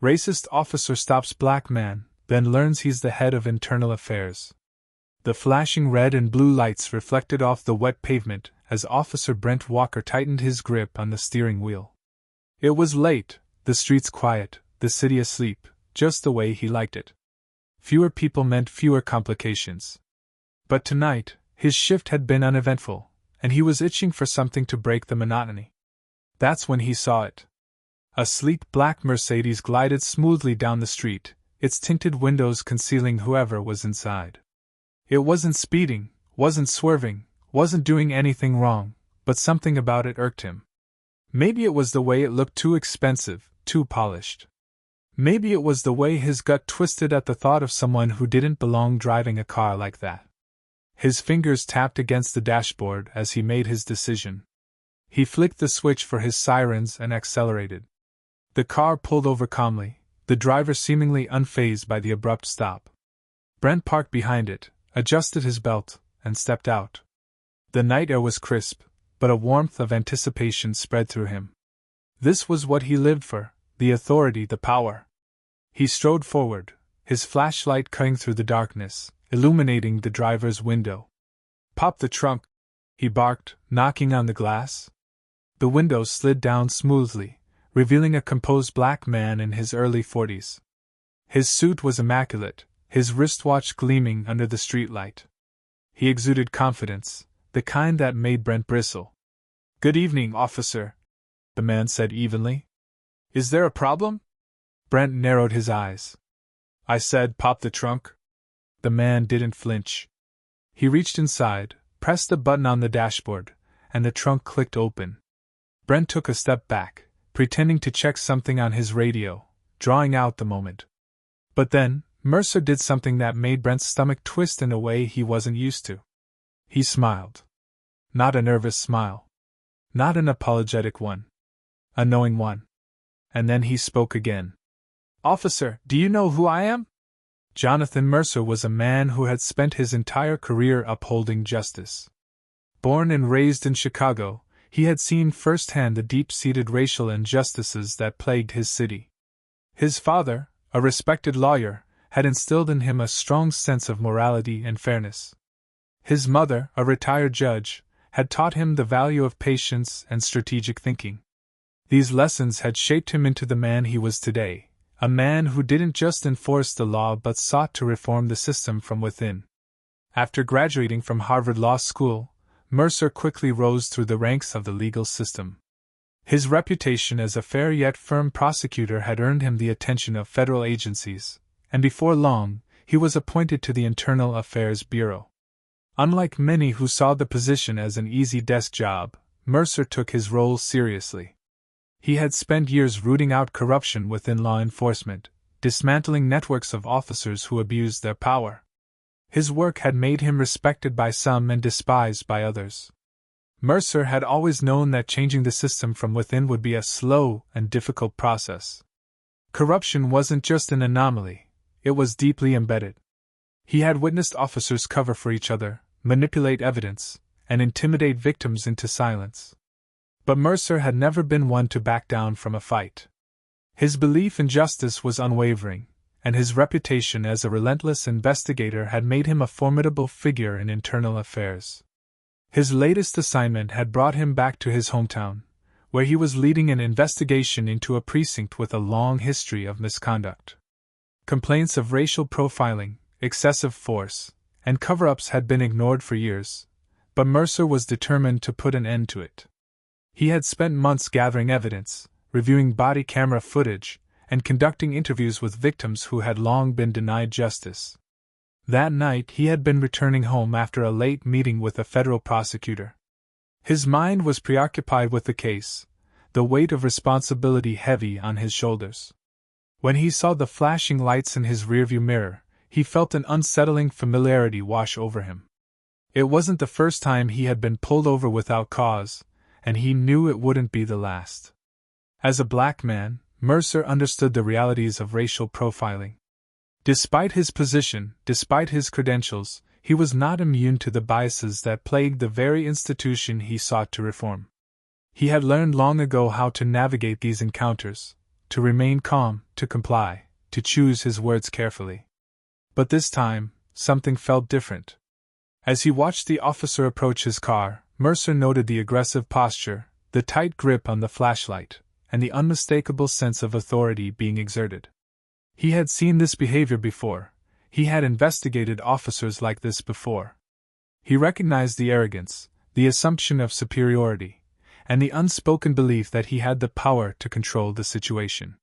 Racist officer stops black man, then learns he's the head of internal affairs. The flashing red and blue lights reflected off the wet pavement as Officer Brent Walker tightened his grip on the steering wheel. It was late, the streets quiet, the city asleep, just the way he liked it. Fewer people meant fewer complications. But tonight, his shift had been uneventful, and he was itching for something to break the monotony. That's when he saw it. A sleek black Mercedes glided smoothly down the street, its tinted windows concealing whoever was inside. It wasn't speeding, wasn't swerving, wasn't doing anything wrong, but something about it irked him. Maybe it was the way it looked too expensive, too polished. Maybe it was the way his gut twisted at the thought of someone who didn't belong driving a car like that. His fingers tapped against the dashboard as he made his decision. He flicked the switch for his sirens and accelerated. The car pulled over calmly, the driver seemingly unfazed by the abrupt stop. Brent parked behind it, adjusted his belt, and stepped out. The night air was crisp, but a warmth of anticipation spread through him. This was what he lived for, the authority, the power. He strode forward, his flashlight cutting through the darkness, illuminating the driver's window. "Pop the trunk," he barked, knocking on the glass. The window slid down smoothly, revealing a composed black man in his early 40s. His suit was immaculate, his wristwatch gleaming under the streetlight. He exuded confidence, the kind that made Brent bristle. "Good evening, officer," the man said evenly. "Is there a problem?" Brent narrowed his eyes. "I said pop the trunk." The man didn't flinch. He reached inside, pressed a button on the dashboard, and the trunk clicked open. Brent took a step back, pretending to check something on his radio, drawing out the moment. But then, Mercer did something that made Brent's stomach twist in a way he wasn't used to. He smiled. Not a nervous smile. Not an apologetic one. A knowing one. And then he spoke again. "Officer, do you know who I am?" Jonathan Mercer was a man who had spent his entire career upholding justice. Born and raised in Chicago, he had seen firsthand the deep-seated racial injustices that plagued his city. His father, a respected lawyer, had instilled in him a strong sense of morality and fairness. His mother, a retired judge, had taught him the value of patience and strategic thinking. These lessons had shaped him into the man he was today, a man who didn't just enforce the law but sought to reform the system from within. After graduating from Harvard Law School, Mercer quickly rose through the ranks of the legal system. His reputation as a fair yet firm prosecutor had earned him the attention of federal agencies, and before long, he was appointed to the Internal Affairs Bureau. Unlike many who saw the position as an easy desk job, Mercer took his role seriously. He had spent years rooting out corruption within law enforcement, dismantling networks of officers who abused their power. His work had made him respected by some and despised by others. Mercer had always known that changing the system from within would be a slow and difficult process. Corruption wasn't just an anomaly, it was deeply embedded. He had witnessed officers cover for each other, manipulate evidence, and intimidate victims into silence. But Mercer had never been one to back down from a fight. His belief in justice was unwavering, and his reputation as a relentless investigator had made him a formidable figure in internal affairs. His latest assignment had brought him back to his hometown, where he was leading an investigation into a precinct with a long history of misconduct. Complaints of racial profiling, excessive force, and cover-ups had been ignored for years, but Mercer was determined to put an end to it. He had spent months gathering evidence, reviewing body camera footage, and conducting interviews with victims who had long been denied justice. That night he had been returning home after a late meeting with a federal prosecutor. His mind was preoccupied with the case, the weight of responsibility heavy on his shoulders. When he saw the flashing lights in his rearview mirror, he felt an unsettling familiarity wash over him. It wasn't the first time he had been pulled over without cause, and he knew it wouldn't be the last. As a black man, Mercer understood the realities of racial profiling. Despite his position, despite his credentials, he was not immune to the biases that plagued the very institution he sought to reform. He had learned long ago how to navigate these encounters, to remain calm, to comply, to choose his words carefully. But this time, something felt different. As he watched the officer approach his car, Mercer noted the aggressive posture, the tight grip on the flashlight, and the unmistakable sense of authority being exerted. He had seen this behavior before. He had investigated officers like this before. He recognized the arrogance, the assumption of superiority, and the unspoken belief that he had the power to control the situation.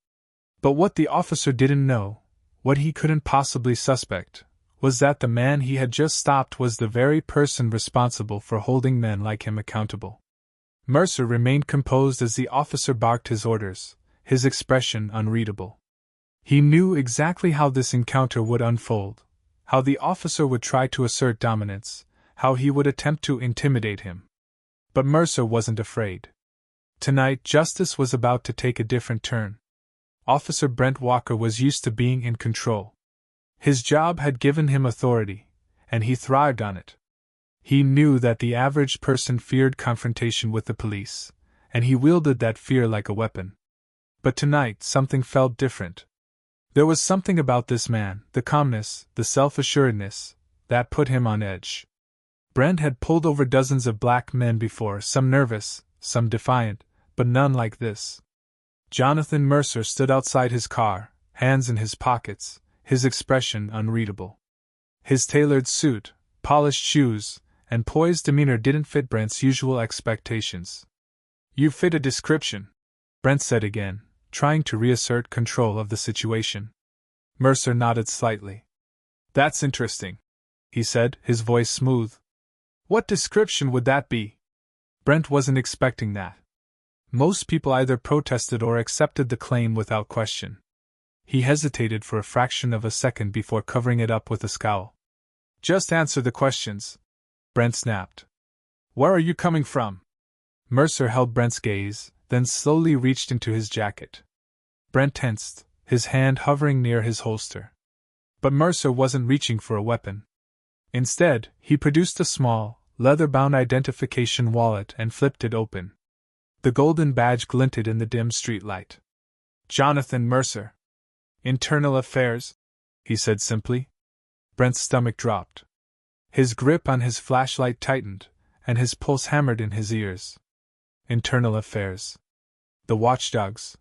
But what the officer didn't know, what he couldn't possibly suspect, was that the man he had just stopped was the very person responsible for holding men like him accountable. Mercer remained composed as the officer barked his orders, his expression unreadable. He knew exactly how this encounter would unfold, how the officer would try to assert dominance, how he would attempt to intimidate him. But Mercer wasn't afraid. Tonight, justice was about to take a different turn. Officer Brent Walker was used to being in control. His job had given him authority, and he thrived on it. He knew that the average person feared confrontation with the police, and he wielded that fear like a weapon. But tonight, something felt different. There was something about this man, the calmness, the self-assuredness, that put him on edge. Brent had pulled over dozens of black men before, some nervous, some defiant, but none like this. Jonathan Mercer stood outside his car, hands in his pockets, his expression unreadable. His tailored suit, polished shoes, and poised demeanor didn't fit Brent's usual expectations. "You fit a description," Brent said again, trying to reassert control of the situation. Mercer nodded slightly. "That's interesting," he said, his voice smooth. "What description would that be?" Brent wasn't expecting that. Most people either protested or accepted the claim without question. He hesitated for a fraction of a second before covering it up with a scowl. "Just answer the questions," Brent snapped. "Where are you coming from?" Mercer held Brent's gaze, then slowly reached into his jacket. Brent tensed, his hand hovering near his holster. But Mercer wasn't reaching for a weapon. Instead, he produced a small, leather-bound identification wallet and flipped it open. The golden badge glinted in the dim streetlight. "Jonathan Mercer. Internal Affairs," he said simply. Brent's stomach dropped. His grip on his flashlight tightened, and his pulse hammered in his ears. Internal Affairs. The watchdogs.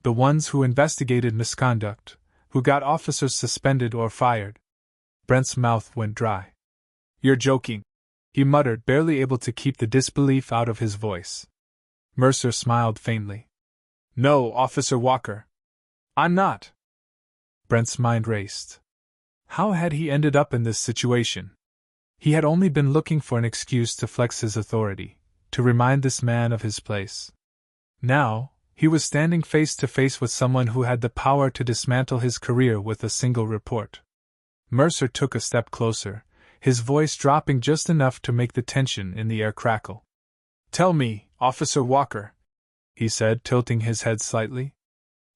The ones who investigated misconduct, who got officers suspended or fired. Brent's mouth went dry. "You're joking," he muttered, barely able to keep the disbelief out of his voice. Mercer smiled faintly. "No, Officer Walker. I'm not." Brent's mind raced. How had he ended up in this situation? He had only been looking for an excuse to flex his authority, to remind this man of his place. Now, he was standing face to face with someone who had the power to dismantle his career with a single report. Mercer took a step closer, his voice dropping just enough to make the tension in the air crackle. "Tell me, Officer Walker," he said, tilting his head slightly.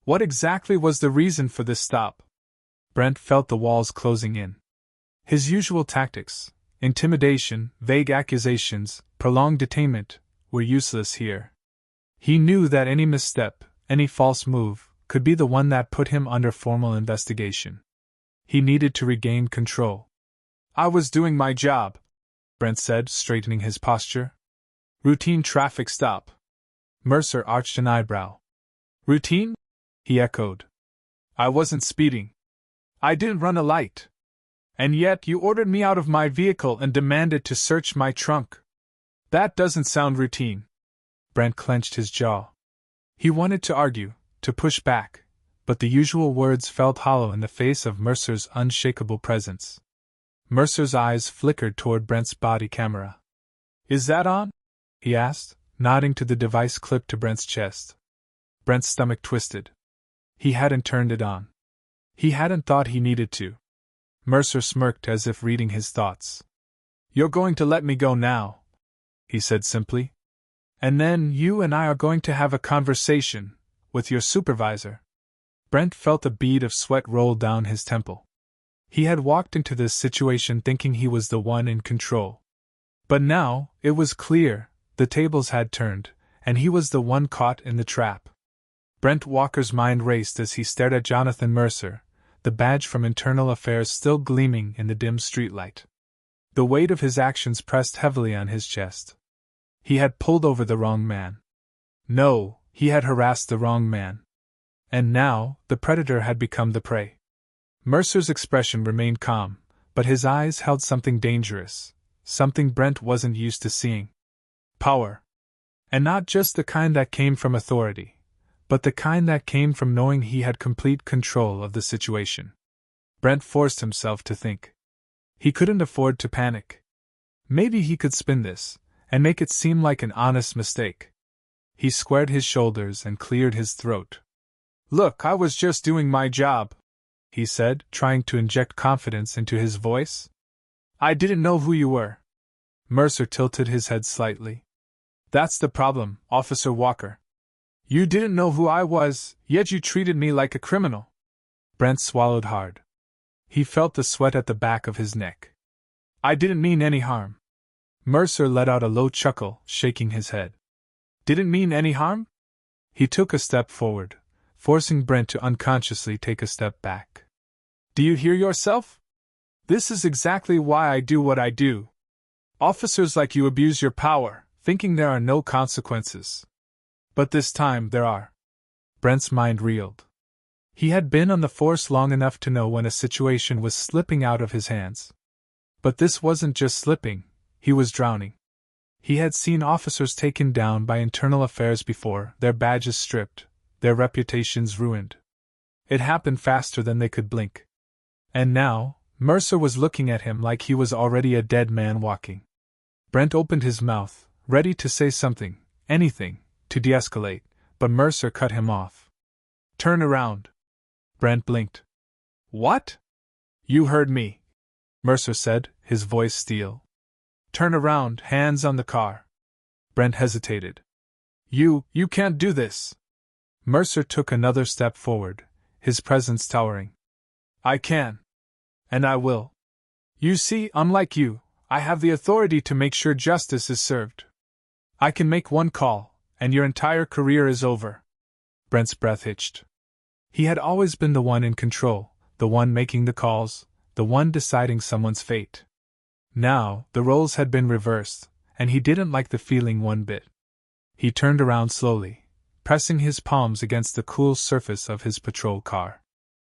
"What exactly was the reason for this stop?" Brent felt the walls closing in. His usual tactics, intimidation, vague accusations, prolonged detainment, were useless here. He knew that any misstep, any false move, could be the one that put him under formal investigation. He needed to regain control. "I was doing my job," Brent said, straightening his posture. "Routine traffic stop." Mercer arched an eyebrow. "Routine?" he echoed. "I wasn't speeding. I didn't run a light. And yet you ordered me out of my vehicle and demanded to search my trunk. That doesn't sound routine." Brent clenched his jaw. He wanted to argue, to push back, but the usual words felt hollow in the face of Mercer's unshakable presence. Mercer's eyes flickered toward Brent's body camera. "Is that on?" he asked, nodding to the device clipped to Brent's chest. Brent's stomach twisted. He hadn't turned it on. He hadn't thought he needed to. Mercer smirked as if reading his thoughts. "You're going to let me go now," he said simply. "And then you and I are going to have a conversation with your supervisor." Brent felt a bead of sweat roll down his temple. He had walked into this situation thinking he was the one in control. But now, it was clear, the tables had turned, and he was the one caught in the trap. Brent Walker's mind raced as he stared at Jonathan Mercer, the badge from Internal Affairs still gleaming in the dim streetlight. The weight of his actions pressed heavily on his chest. He had pulled over the wrong man. No, he had harassed the wrong man. And now, the predator had become the prey. Mercer's expression remained calm, but his eyes held something dangerous, something Brent wasn't used to seeing. Power. And not just the kind that came from authority, but the kind that came from knowing he had complete control of the situation. Brent forced himself to think. He couldn't afford to panic. Maybe he could spin this, and make it seem like an honest mistake. He squared his shoulders and cleared his throat. "Look, I was just doing my job," he said, trying to inject confidence into his voice. "I didn't know who you were." Mercer tilted his head slightly. "That's the problem, Officer Walker. You didn't know who I was, yet you treated me like a criminal." Brent swallowed hard. He felt the sweat at the back of his neck. "I didn't mean any harm." Mercer let out a low chuckle, shaking his head. "Didn't mean any harm?" He took a step forward, forcing Brent to unconsciously take a step back. "Do you hear yourself? This is exactly why I do what I do. Officers like you abuse your power, thinking there are no consequences. But this time there are." Brent's mind reeled. He had been on the force long enough to know when a situation was slipping out of his hands. But this wasn't just slipping, he was drowning. He had seen officers taken down by Internal Affairs before, their badges stripped, their reputations ruined. It happened faster than they could blink. And now, Mercer was looking at him like he was already a dead man walking. Brent opened his mouth, ready to say something, anything, to de-escalate, but Mercer cut him off. "Turn around." Brent blinked. "What?" "You heard me," Mercer said, his voice steel. "Turn around, hands on the car." Brent hesitated. You can't do this." Mercer took another step forward, his presence towering. "I can. And I will. You see, unlike you, I have the authority to make sure justice is served. I can make one call, and your entire career is over." Brent's breath hitched. He had always been the one in control, the one making the calls, the one deciding someone's fate. Now, the roles had been reversed, and he didn't like the feeling one bit. He turned around slowly, pressing his palms against the cool surface of his patrol car.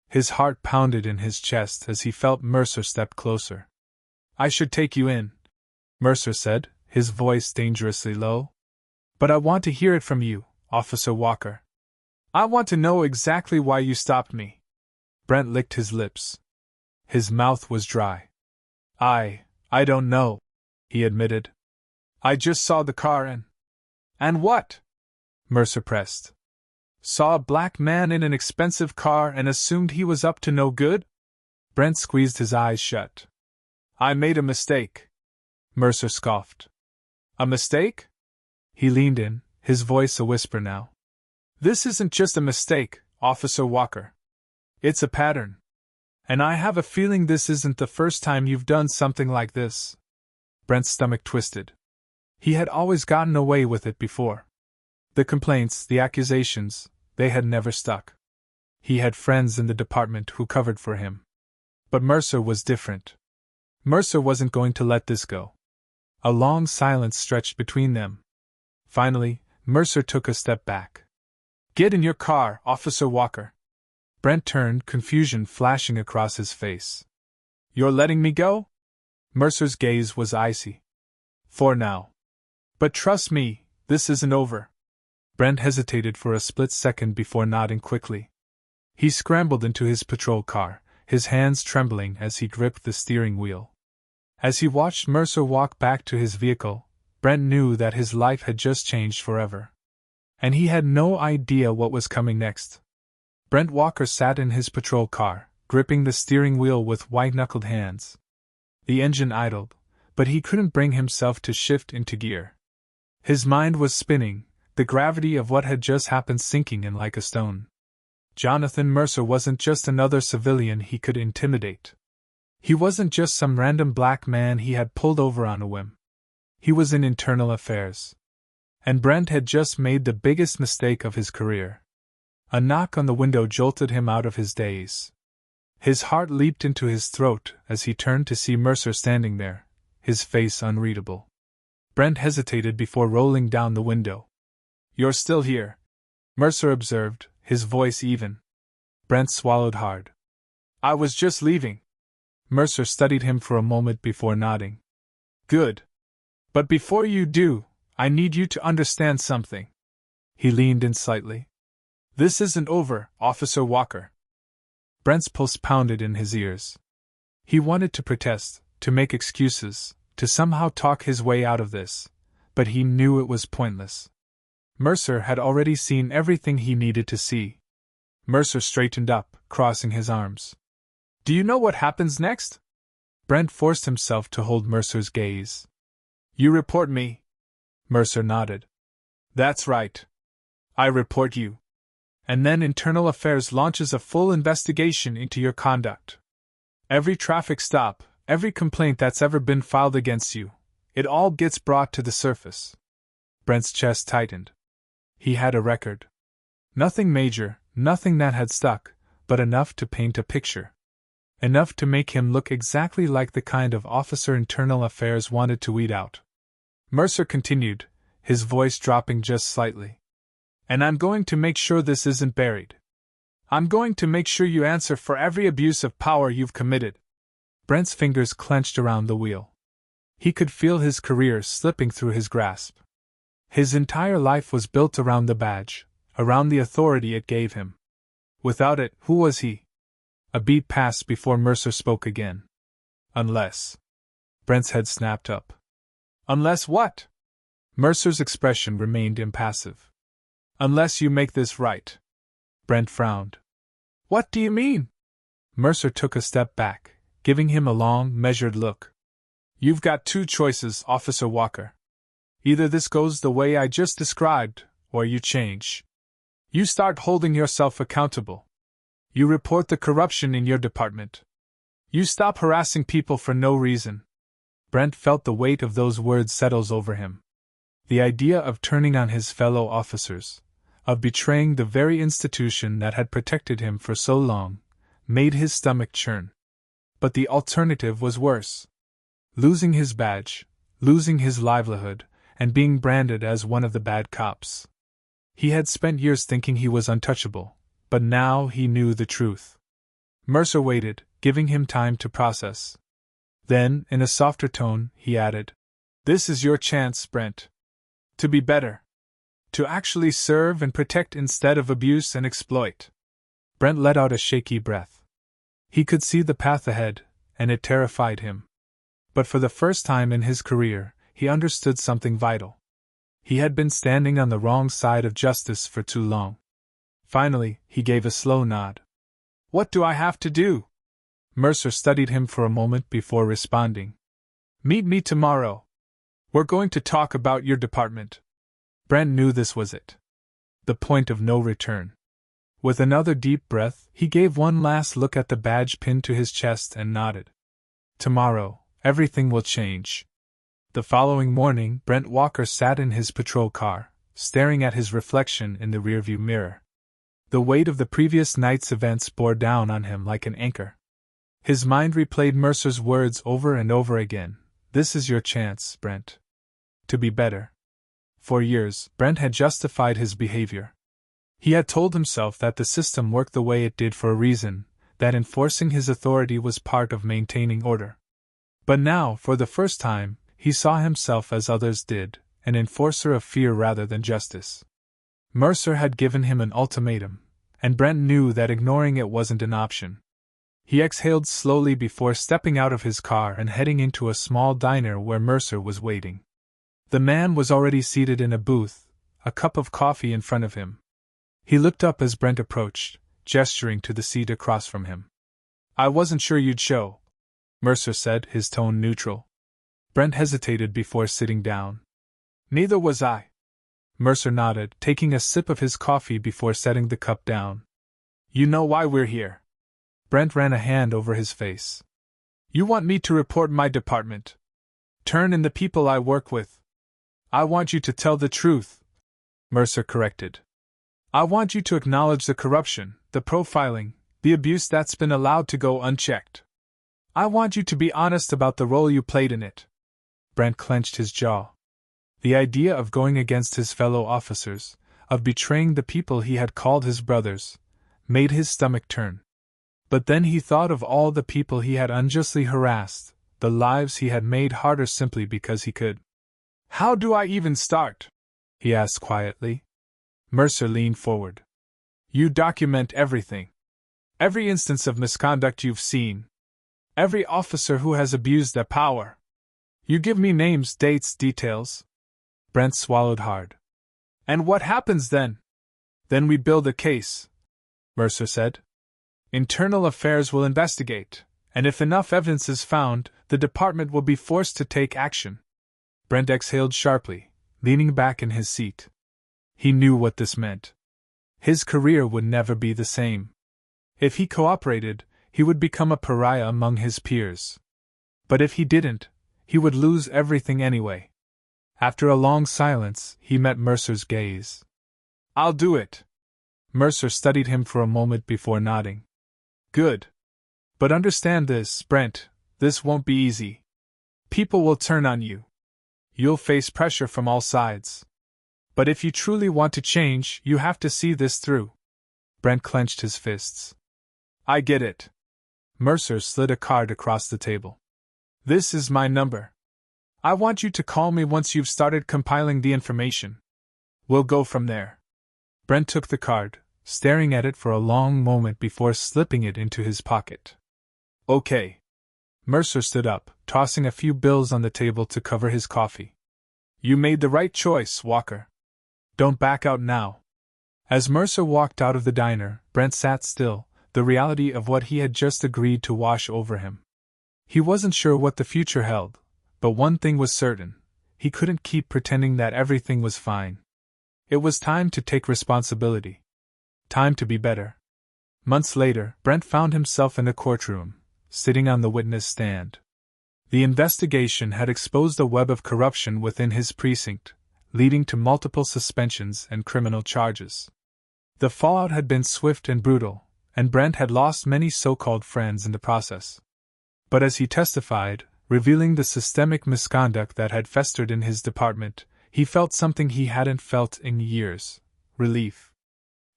His heart pounded in his chest as he felt Mercer step closer. "I should take you in," Mercer said, his voice dangerously low. "But I want to hear it from you, Officer Walker. I want to know exactly why you stopped me." Brent licked his lips. His mouth was dry. I don't know," he admitted. "I just saw the car and—" "And what?" Mercer pressed. "Saw a black man in an expensive car and assumed he was up to no good?" Brent squeezed his eyes shut. "I made a mistake," Mercer scoffed. "A mistake?" He leaned in, his voice a whisper now. "This isn't just a mistake, Officer Walker. It's a pattern. And I have a feeling this isn't the first time you've done something like this." Brent's stomach twisted. He had always gotten away with it before. The complaints, the accusations, they had never stuck. He had friends in the department who covered for him. But Mercer was different. Mercer wasn't going to let this go. A long silence stretched between them. Finally, Mercer took a step back. "Get in your car, Officer Walker." Brent turned, confusion flashing across his face. "You're letting me go?" Mercer's gaze was icy. "For now. But trust me, this isn't over." Brent hesitated for a split second before nodding quickly. He scrambled into his patrol car, his hands trembling as he gripped the steering wheel. As he watched Mercer walk back to his vehicle, Brent knew that his life had just changed forever. And he had no idea what was coming next. Brent Walker sat in his patrol car, gripping the steering wheel with white-knuckled hands. The engine idled, but he couldn't bring himself to shift into gear. His mind was spinning, the gravity of what had just happened sinking in like a stone. Jonathan Mercer wasn't just another civilian he could intimidate. He wasn't just some random black man he had pulled over on a whim. He was in Internal Affairs. And Brent had just made the biggest mistake of his career. A knock on the window jolted him out of his daze. His heart leaped into his throat as he turned to see Mercer standing there, his face unreadable. Brent hesitated before rolling down the window. "You're still here," Mercer observed, his voice even. Brent swallowed hard. "I was just leaving." Mercer studied him for a moment before nodding. "Good. But before you do, I need you to understand something." He leaned in slightly. "This isn't over, Officer Walker." Brent's pulse pounded in his ears. He wanted to protest, to make excuses, to somehow talk his way out of this, but he knew it was pointless. Mercer had already seen everything he needed to see. Mercer straightened up, crossing his arms. "Do you know what happens next?" Brent forced himself to hold Mercer's gaze. "You report me." Mercer nodded. "That's right. I report you. And then Internal Affairs launches a full investigation into your conduct. Every traffic stop, every complaint that's ever been filed against you, it all gets brought to the surface." Brent's chest tightened. He had a record. Nothing major, nothing that had stuck, but enough to paint a picture. Enough to make him look exactly like the kind of officer Internal Affairs wanted to weed out. Mercer continued, his voice dropping just slightly. "And I'm going to make sure this isn't buried. I'm going to make sure you answer for every abuse of power you've committed." Brent's fingers clenched around the wheel. He could feel his career slipping through his grasp. His entire life was built around the badge, around the authority it gave him. Without it, who was he? A beat passed before Mercer spoke again. "Unless..." Brent's head snapped up. "Unless what?" Mercer's expression remained impassive. "Unless you make this right." Brent frowned. "What do you mean?" Mercer took a step back, giving him a long, measured look. "You've got two choices, Officer Walker. Either this goes the way I just described, or you change. You start holding yourself accountable. You report the corruption in your department. You stop harassing people for no reason." Brent felt the weight of those words settles over him. The idea of turning on his fellow officers, of betraying the very institution that had protected him for so long, made his stomach churn. But the alternative was worse. Losing his badge, losing his livelihood, and being branded as one of the bad cops. He had spent years thinking he was untouchable, but now he knew the truth. Mercer waited, giving him time to process. Then, in a softer tone, he added, "This is your chance, Brent. To be better. To actually serve and protect instead of abuse and exploit." Brent let out a shaky breath. He could see the path ahead, and it terrified him. But for the first time in his career, he understood something vital. He had been standing on the wrong side of justice for too long. Finally, he gave a slow nod. "What do I have to do?" Mercer studied him for a moment before responding. "Meet me tomorrow. We're going to talk about your department." Brent knew this was it. The point of no return. With another deep breath, he gave one last look at the badge pinned to his chest and nodded. Tomorrow, everything will change. The following morning, Brent Walker sat in his patrol car, staring at his reflection in the rearview mirror. The weight of the previous night's events bore down on him like an anchor. His mind replayed Mercer's words over and over again. "This is your chance, Brent. To be better." For years, Brent had justified his behavior. He had told himself that the system worked the way it did for a reason, that enforcing his authority was part of maintaining order. But now, for the first time, he saw himself as others did, an enforcer of fear rather than justice. Mercer had given him an ultimatum, and Brent knew that ignoring it wasn't an option. He exhaled slowly before stepping out of his car and heading into a small diner where Mercer was waiting. The man was already seated in a booth, a cup of coffee in front of him. He looked up as Brent approached, gesturing to the seat across from him. "I wasn't sure you'd show," Mercer said, his tone neutral. Brent hesitated before sitting down. "Neither was I." Mercer nodded, taking a sip of his coffee before setting the cup down. "You know why we're here." Brent ran a hand over his face. "You want me to report my department. Turn in the people I work with." "I want you to tell the truth," Mercer corrected. I want you to acknowledge the corruption, the profiling, the abuse that's been allowed to go unchecked. I want you to be honest about the role you played in it. Brent clenched his jaw. The idea of going against his fellow officers, of betraying the people he had called his brothers, made his stomach turn. But then he thought of all the people he had unjustly harassed, the lives he had made harder simply because he could. How do I even start? He asked quietly. Mercer leaned forward. You document everything. Every instance of misconduct you've seen. Every officer who has abused their power. You give me names, dates, details. Brent swallowed hard. And what happens then? Then we build a case, Mercer said. Internal Affairs will investigate, and if enough evidence is found, the department will be forced to take action. Brent exhaled sharply, leaning back in his seat. He knew what this meant. His career would never be the same. If he cooperated, he would become a pariah among his peers. But if he didn't, he would lose everything anyway. After a long silence, he met Mercer's gaze. I'll do it. Mercer studied him for a moment before nodding. Good. But understand this, Brent, this won't be easy. People will turn on you. You'll face pressure from all sides. But if you truly want to change, you have to see this through. Brent clenched his fists. I get it. Mercer slid a card across the table. This is my number. I want you to call me once you've started compiling the information. We'll go from there. Brent took the card, staring at it for a long moment before slipping it into his pocket. Okay. Mercer stood up, tossing a few bills on the table to cover his coffee. You made the right choice, Walker. Don't back out now. As Mercer walked out of the diner, Brent sat still, the reality of what he had just agreed to wash over him. He wasn't sure what the future held, but one thing was certain: he couldn't keep pretending that everything was fine. It was time to take responsibility. Time to be better. Months later, Brent found himself in a courtroom, sitting on the witness stand. The investigation had exposed a web of corruption within his precinct, leading to multiple suspensions and criminal charges. The fallout had been swift and brutal, and Brent had lost many so-called friends in the process. But as he testified, revealing the systemic misconduct that had festered in his department, he felt something he hadn't felt in years: relief.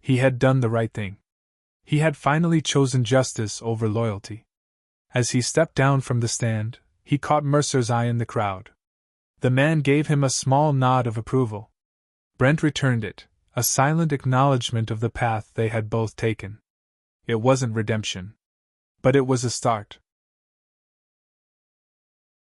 He had done the right thing. He had finally chosen justice over loyalty. As he stepped down from the stand, he caught Mercer's eye in the crowd. The man gave him a small nod of approval. Brent returned it, a silent acknowledgement of the path they had both taken. It wasn't redemption. But it was a start.